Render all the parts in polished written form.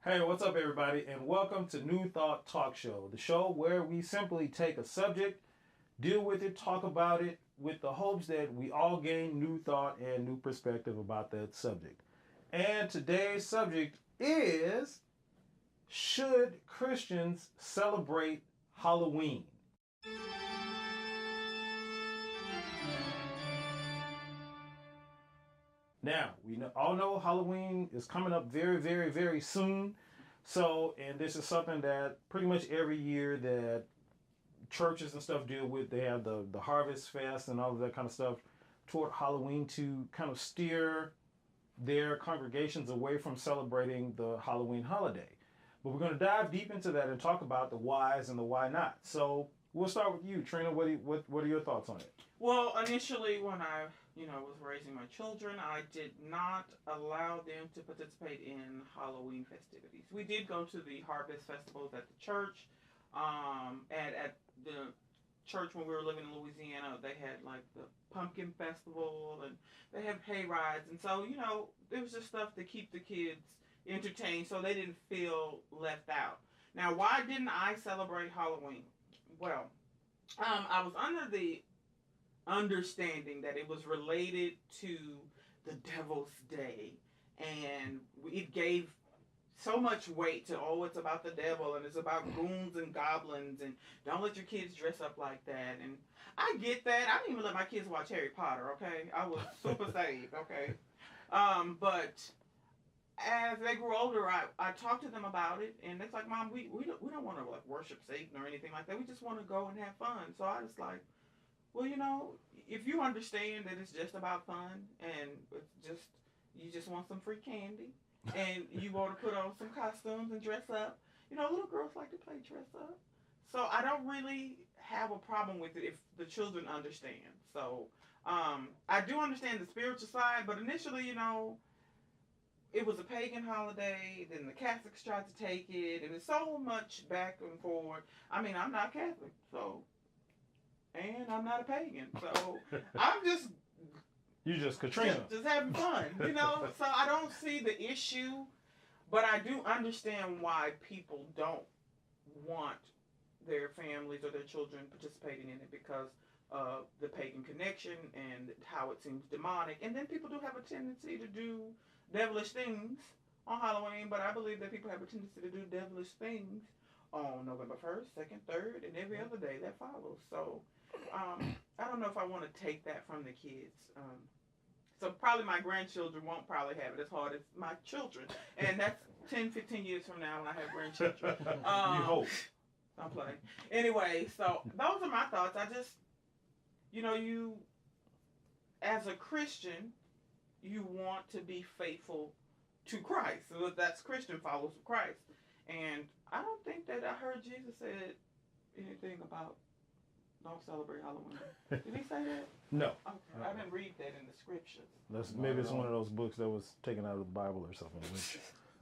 Hey, what's up, everybody, and welcome to New Thought Talk Show, the show where we simply take a subject, deal with it, talk about it, with the hopes that we all gain new thought and new perspective about that subject. And today's subject is: should Christians celebrate Halloween? Now, all know Halloween is coming up very, very, very soon. So, and this is something that pretty much every year that churches and stuff deal with. They have the Harvest Fest and all of that kind of stuff toward Halloween to kind of steer their congregations away from celebrating the Halloween holiday. But we're going to dive deep into that and talk about the whys and the why not. So we'll start with you, Trina. What are your thoughts on it? Well, initially, when I was raising my children, I did not allow them to participate in Halloween festivities. We did go to the Harvest Festivals at the church. At the church when we were living in Louisiana, they had like the pumpkin festival and they have hay rides, and so there was just stuff to keep the kids entertained, so they didn't feel left out. Now, why didn't I celebrate Halloween? Well, I was under the understanding that it was related to the Devil's Day, and it gave so much weight to, oh, it's about the devil and it's about goons and goblins and don't let your kids dress up like that. And I get that. I didn't even let my kids watch Harry Potter, okay? I was super saved, okay? But as they grew older, I talked to them about it, and it's like, Mom, we don't want to like worship Satan or anything like that. We just want to go and have fun. So I was like, well, if you understand that it's just about fun and it's just you just want some free candy and you want to put on some costumes and dress up, little girls like to play dress up. So I don't really have a problem with it if the children understand. So I do understand the spiritual side, but initially, it was a pagan holiday. Then the Catholics tried to take it, and it's so much back and forth. I mean, I'm not Catholic, and I'm not a pagan, so I'm just You just Katrina. just having fun, So I don't see the issue, but I do understand why people don't want their families or their children participating in it because of the pagan connection and how it seems demonic. And then people do have a tendency to do devilish things on Halloween, but I believe that people have a tendency to do devilish things on November 1st, 2nd, 3rd, and every other day that follows. So I don't know if I want to take that from the kids. So probably my grandchildren won't probably have it as hard as my children. And that's 10, 15 years from now when I have grandchildren. You hope. I'm playing. Anyway, so those are my thoughts. I just, you, as a Christian, you want to be faithful to Christ. So that's Christian followers of Christ. And I don't think that I heard Jesus said anything about don't celebrate Halloween. Did he say that? No. Okay. I didn't read that in the scriptures. Maybe it's one of those books that was taken out of the Bible or something, which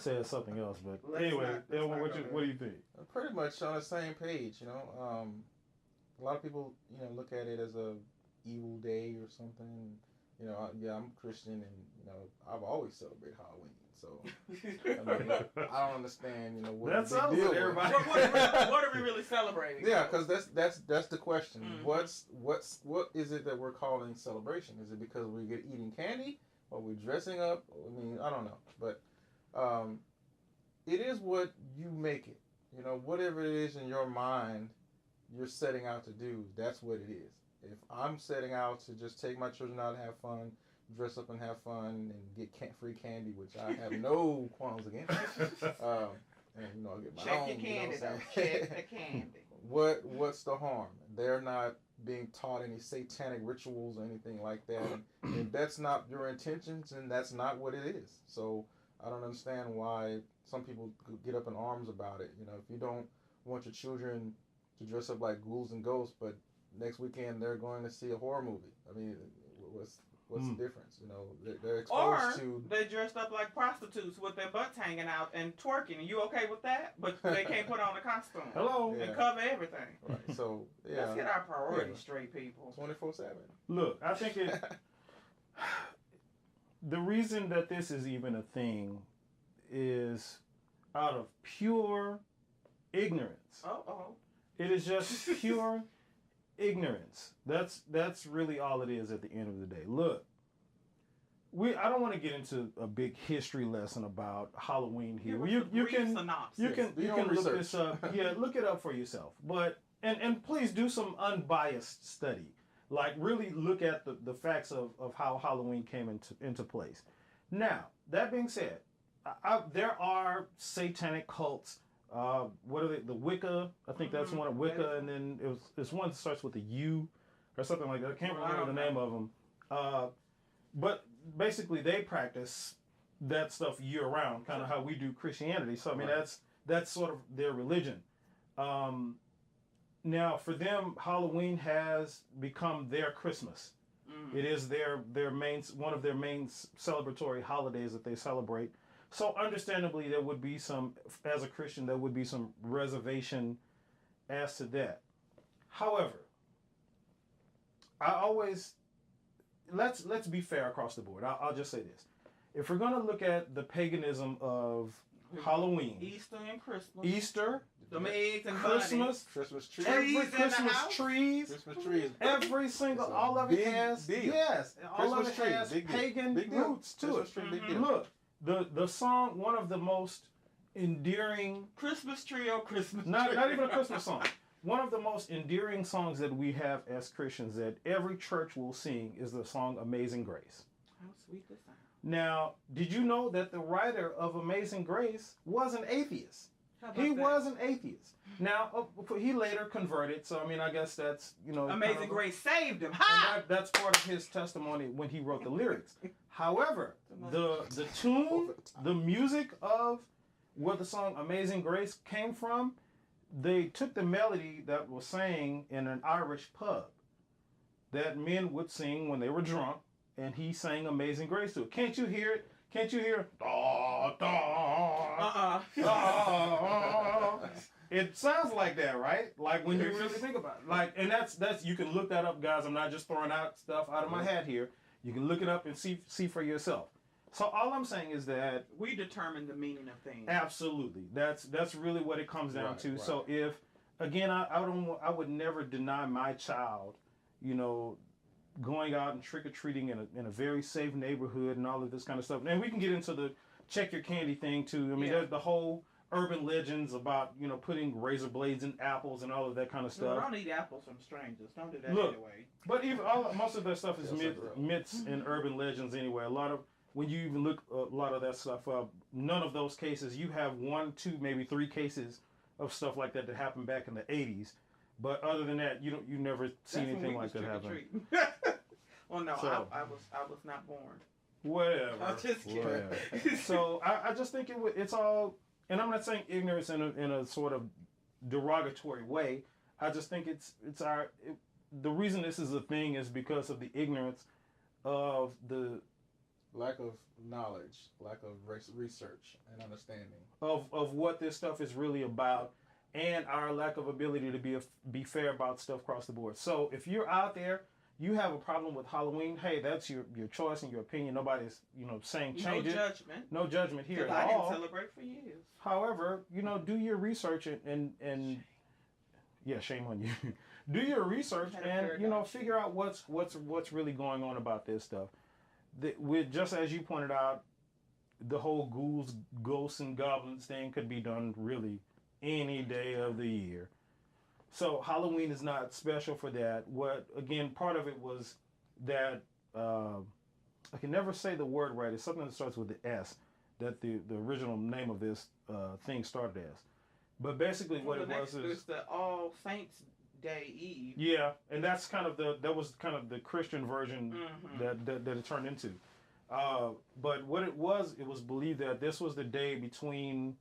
says something else. But anyway, Elvin, what do you think? Pretty much on the same page, a lot of people, look at it as a evil day or something. I'm Christian, and I've always celebrated Halloween. So I don't understand, what That's the big deal is. everybody. What are we really celebrating? Yeah, because that's the question. Mm-hmm. What is it that we're calling celebration? Is it because we get eating candy, or we're dressing up? I mean, I don't know, but it is what you make it. Whatever it is in your mind, you're setting out to do. That's what it is. If I'm setting out to just take my children out and have fun, dress up and have fun, and get free candy, which I have no qualms against, and I'll get my Check own. your candy, though. Check the candy. What's the harm? They're not being taught any satanic rituals or anything like that. And if that's not your intentions, and that's not what it is. So I don't understand why some people get up in arms about it. If you don't want your children to dress up like ghouls and ghosts, but next weekend they're going to see a horror movie. I mean, what's the difference? They're exposed to. They dressed up like prostitutes with their butts hanging out and twerking. Are you okay with that? But they can't put on a costume. Hello. And cover everything. Right. So yeah. Let's get our priorities straight, people. 24/7. Look, I think the reason that this is even a thing is out of pure ignorance. Oh. It is just pure ignorance. That's really all it is at the end of the day. Look, I don't want to get into a big history lesson about Halloween here. You can look this up. Yeah, look it up for yourself. But and please do some unbiased study. Like really look at the facts of how Halloween came into place. Now, that being said, there are satanic cults. What are they? The Wicca. I think that's one of Wicca, and then it's one that starts with a U or something like that. I can't remember the name of them. But basically, they practice that stuff year round, kind of how we do Christianity. So I mean, that's sort of their religion. Now, for them, Halloween has become their Christmas. It is one of their main celebratory holidays that they celebrate. So understandably, there would be as a Christian, there would be some reservation as to that. However, let's be fair across the board. I'll just say this. If we're going to look at the paganism of Halloween, Easter and Christmas. Easter, some eggs and Christmas, Christmas trees, every Christmas trees, Christmas trees, every single, all of it has, yes, all of it has pagan roots to it. Look, the song, one of the most endearing Christmas tree or Christmas not tree. even a Christmas song. One of the most endearing songs that we have as Christians that every church will sing is the song Amazing Grace. How sweet the sound. Now, did you know that the writer of Amazing Grace was an atheist? He was an atheist. Now, he later converted, so I mean, I guess that's, Amazing Grace saved him. Ha! And that's part of his testimony when he wrote the lyrics. However, the tune, the music of where the song Amazing Grace came from, they took the melody that was sang in an Irish pub that men would sing when they were drunk, and he sang Amazing Grace to it. Can't you hear it? Can't you hear? Da, da, da. It sounds like that, right? Like when you really think about it. Like, and that's you can look that up, guys. I'm not just throwing out stuff out of my hat here. You can look it up and see for yourself. So all I'm saying is that we determine the meaning of things. Absolutely, that's really what it comes down to. Right. So if again, I would never deny my child, going out and trick-or-treating in a very safe neighborhood and all of this kind of stuff. And we can get into the check your candy thing too. I mean, there's the whole urban legends about, putting razor blades in apples and all of that kind of stuff. No, don't eat apples from strangers. Don't do that anyway. But even most of that stuff is myths and urban legends anyway. When you even look a lot of that stuff up, none of those cases, you have 1, 2, maybe 3 cases of stuff like that happened back in the 80s. But other than that, you never see anything like that happen. Well, no, So, I was not born. Whatever. I'm just kidding. Whatever. So I just think it's all, and I'm not saying ignorance in a sort of derogatory way. I just think the reason this is a thing is because of the ignorance of the lack of knowledge, lack of research and understanding of what this stuff is really about, and our lack of ability to be fair about stuff across the board. So if you're out there, you have a problem with Halloween, hey, that's your choice and your opinion. Nobody's saying change it. No judgment here at all. I didn't celebrate for years. However, do your research and yeah, shame on you. Do your research and figure out what's really going on about this stuff. With just as you pointed out, the whole ghouls, ghosts, and goblins thing could be done really any day of the year. So Halloween is not special for that. Part of it was that I can never say the word right. It's something that starts with the S. That the original name of this thing started as. But basically, what it was is the All Saints Day Eve. Yeah, and that's that was kind of the Christian version that it turned into. But what it was believed that this was the day between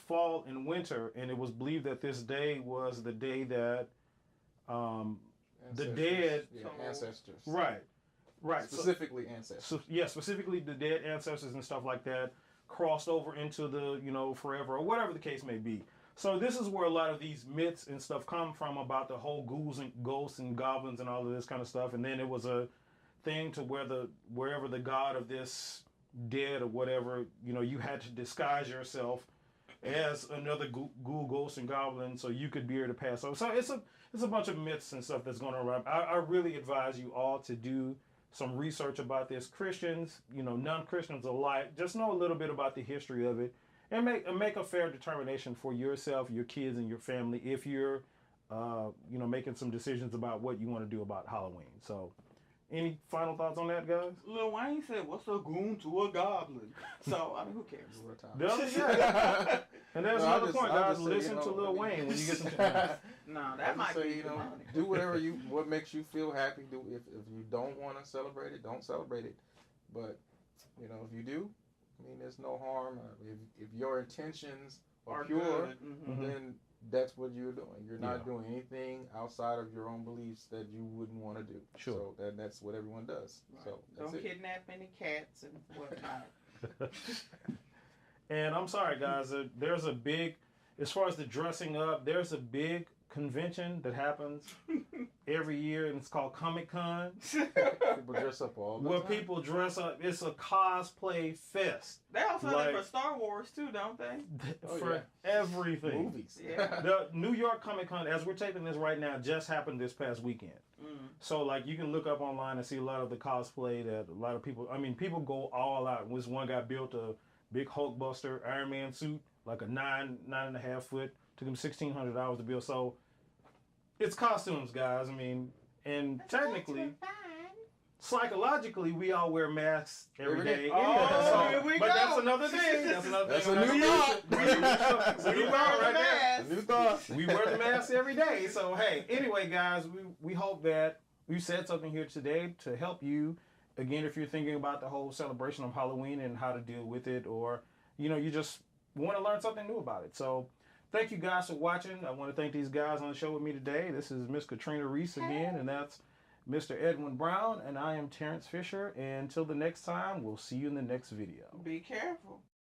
fall and winter, and it was believed that this day was the day that the dead ancestors. Right. Specifically ancestors. So specifically the dead ancestors and stuff like that crossed over into the forever or whatever the case may be. So this is where a lot of these myths and stuff come from about the whole ghouls and ghosts and goblins and all of this kind of stuff. And then it was a thing to wherever the god of this dead or whatever, you had to disguise yourself as another ghoul, ghost, and goblin so you could be able to pass over. So it's a bunch of myths and stuff that's going around. I really advise you all to do some research about this. Christians, non-Christians alike, just know a little bit about the history of it and make a fair determination for yourself, your kids, and your family if you're making some decisions about what you want to do about Halloween. So any final thoughts on that, guys? Lil Wayne said, "What's a goon to a goblin?" So I mean, who cares? Yeah. And there's another point, guys. Say, Listen to Lil Wayne when you get some chance. No, that might be do whatever what makes you feel happy. Do if you don't want to celebrate it, don't celebrate it. But if you do, I mean, there's no harm. If your intentions are pure, then that's what you're doing. You're not doing anything outside of your own beliefs that you wouldn't want to do. Sure. So that's what everyone does. Right. So don't kidnap any cats and whatnot. And I'm sorry, guys. There's a big, as far as the dressing up, there's a big convention that happens every year, and it's called Comic-Con. People dress up all the time. People dress up. It's a cosplay fest. They also do it for Star Wars too, don't they? For everything. Movies. Yeah. The New York Comic-Con, as we're taping this right now, just happened this past weekend. So you can look up online and see a lot of the cosplay that a lot of people, people go all out. This one guy built a big Hulkbuster Iron Man suit, like a 9.5 foot. Took him $1,600 to build. So it's costumes, guys. And technically, psychologically, we all wear masks every day. Oh, here we go. That's another thing. That's a new thought. That's a new thought right there. A new thought. We wear the mask every day. So hey, anyway, guys, we hope that we said something here today to help you. Again, if you're thinking about the whole celebration of Halloween and how to deal with it, or you just want to learn something new about it. So thank you guys for watching. I want to thank these guys on the show with me today. This is Miss Katrina Reese again, and that's Mr. Edwin Brown, and I am Terrence Fisher. And until the next time, we'll see you in the next video. Be careful.